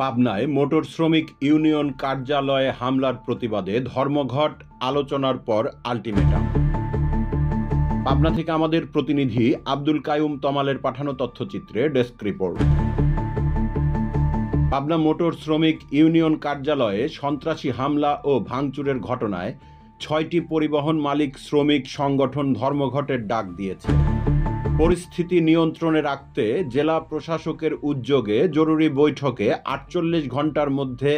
পাবনায় মোটর শ্রমিক ইউনিয়ন কার্যালয়ে হামলার প্রতিবাদে ধর্মঘট আলোচনার পর আল্টিমেটাম। পাবনা থেকে আমাদের প্রতিনিধি আব্দুল কাইয়ুম তমালের পাঠানো তথ্যচিত্রে ডেস্ক রিপোর্ট। পাবনা মোটর শ্রমিক ইউনিয়ন কার্যালয়ে সন্ত্রাসী হামলা ও ভাঙচুরের ঘটনায় ৬টি পরিবহন মালিক শ্রমিক সংগঠন ধর্মঘটের ডাক দিয়েছে। পরিস্থিতি নিয়ন্ত্রণে রাখতে জেলা প্রশাসকের উদ্যোগে জরুরি বৈঠকে ৪৮ ঘন্টার মধ্যে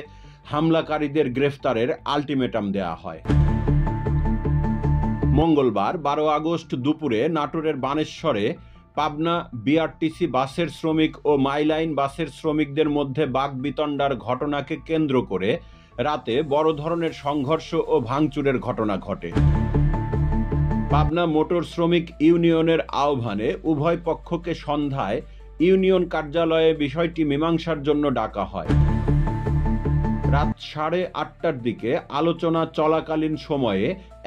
হামলাকারীদের গ্রেফতারের আল্টিমেটাম দেয়া হয়। মঙ্গলবার ১২ আগস্ট দুপুরে নাটোরের বানেশ্বরে পাবনা বিআরটিসি বাসের শ্রমিক ও মাইলাইন বাসের শ্রমিকদের মধ্যে বাকবিতণ্ডার ঘটনাকে কেন্দ্র করে রাতে বড় ধরনের সংঘর্ষ ও ভাঙচুরের ঘটনা ঘটে। পাবনা মোটর শ্রমিক ইউনিয়নের আহ্বানে উভয় পক্ষকে সন্ধ্যায় ইউনিয়ন কার্যালয়ে বিষয়টি মীমাংসার জন্য ডাকা হয়। রাত ৮:৩০টার দিকে আলোচনা চলাকালীন সময়ে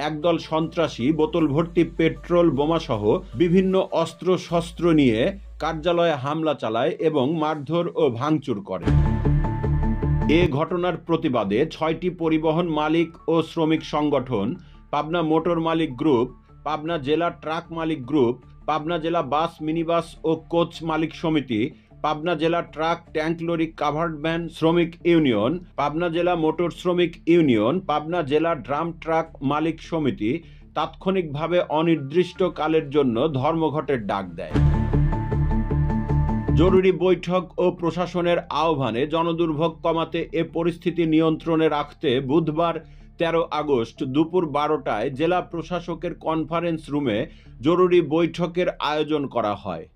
একদল সন্ত্রাসী বোতল ভর্তি পেট্রোল বোমাসহ বিভিন্ন অস্ত্রশস্ত্র নিয়ে কার্যালয়ে হামলা চালায় এবং মারধর ও ভাঙচুর করে। এ ঘটনার প্রতিবাদে ৬টি পরিবহন মালিক ও শ্রমিক সংগঠন পাবনা মোটর মালিক গ্রুপ, পাবনা জেলা ট্রাক মালিক গ্রুপ, পাবনা জেলা বাস মিনিবাস ও কোচ মালিক সমিতি, পাবনা জেলা truck tank lorry covered van শ্রমিক ইউনিয়ন, পাবনা জেলা মোটর শ্রমিক ইউনিয়ন, পাবনা জেলা ড্রাম ট্রাক মালিক সমিতি তাৎক্ষণিকভাবে অনির্দিষ্টকালের জন্য ধর্মঘটের ডাক দেয়। জরুরি বৈঠক ও প্রশাসনের আহ্বানে জনদুর্ভোগ কমাতে এ পরিস্থিতি নিয়ন্ত্রণে রাখতে বুধবার ১৩ আগস্ট দুপুর ১২টায় জেলা প্রশাসকের কনফারেন্স রুমে জরুরি বৈঠকের আয়োজন করা হয়।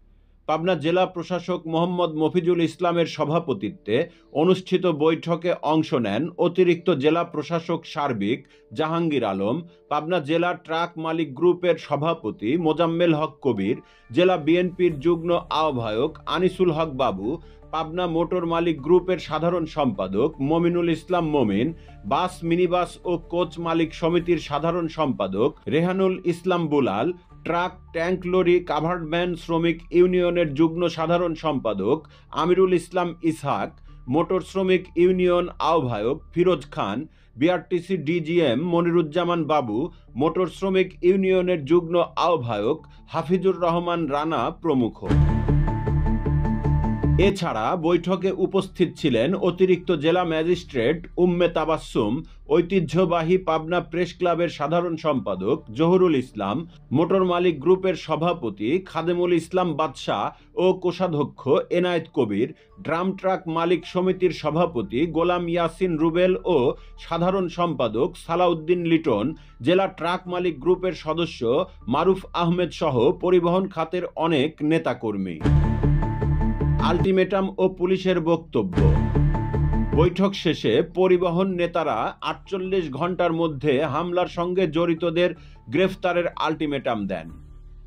পাবনা জেলা প্রশাসক মোহাম্মদ মফিজুল ইসলামের সভাপতিত্বে অনুষ্ঠিত বৈঠকে অংশ নেন অতিরিক্ত জেলা প্রশাসক সার্বিক জাহাঙ্গীর আলম, পাবনা জেলা ট্রাক মালিক গ্রুপের সভাপতি মোজাম্মেল হক কবির, জেলা বিএনপির যুগ্ম আহ্বায়ক আনিসুল হক বাবু, পাবনা মোটর মালিক গ্রুপের সাধারণ সম্পাদক মমিনুল ইসলাম মমিন, বাস মিনিবাস ও কোচ মালিক সমিতির সাধারণ সম্পাদক Rehanul Islam Bulal, truck tank lorry covered van শ্রমিক ইউনিয়নের যুগ্ম সাধারণ সম্পাদক আমিরুল ইসলাম ইসহাক, মোটর শ্রমিক ইউনিয়ন আহ্বায়ক Firoz Khan, BRTC DGM Moniruzzaman Babu, motor শ্রমিক ইউনিয়নের যুগ্ম আহ্বায়ক হাফিজুর রহমান রানা প্রমুখ। এছাড়া বৈঠকে উপস্থিত ছিলেন অতিরিক্ত জেলা ম্যাজিস্ট্রেট উম্মে তাবাসসুম, ঐতিহ্যবাহী পাবনা প্রেস ক্লাবের সাধারণ সম্পাদক জহুরুল ইসলাম, মোটর মালিক গ্রুপের সভাপতি খাদেমুল ইসলাম বাদশাহ ও কোষাধ্যক্ষ এনায়েত কবির, ড্রাম ট্রাক মালিক সমিতির সভাপতি গোলাম ইয়াসিন রুবেল ও সাধারণ সম্পাদক সালাউদ্দিন লিটন, জেলা ট্রাক মালিক গ্রুপের সদস্য মারুফ আহমেদ সহ পরিবহন খাতের অনেক নেতাকর্মী। আল্টিমেটাম ও পুলিশের বক্তব্য। বৈঠক শেষে পরিবহন নেতারা ৪৮ ঘন্টার মধ্যে হামলার সঙ্গে জড়িতদের গ্রেফতারের আল্টিমেটাম দেন,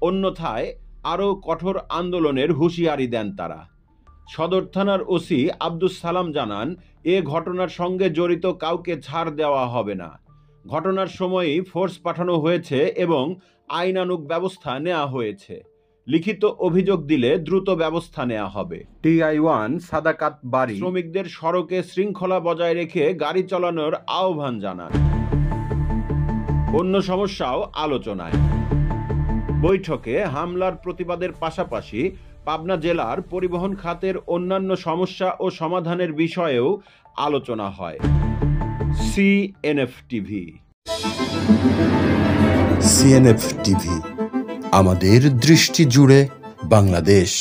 অন্যথায় আরও কঠোর আন্দোলনের হুঁশিয়ারি দেন তারা। সদর থানার ওসি আব্দুস সালাম জানান, এ ঘটনার সঙ্গে জড়িত কাউকে ছাড় দেওয়া হবে না। ঘটনার সময়ই ফোর্স পাঠানো হয়েছে এবং আইনানুগ ব্যবস্থা নেওয়া হয়েছে। লিখিত অভিযোগ দিলে দ্রুত ব্যবস্থা নেওয়া হবে। TI1 সাদাকাত বাড়ি শ্রমিকদের সড়কে শৃঙ্খলা বজায় রেখে গাড়ি চালানোর আহ্বান জানান। অন্য সমস্যাও আলোচনায়। বৈঠকে হামলার প্রতিবাদের পাশাপাশি পাবনা জেলার পরিবহন খাতের অন্যান্য সমস্যা ও সমাধানের বিষয়েও আলোচনা হয়। CNF TV, আমাদের দৃষ্টি জুড়ে বাংলাদেশ।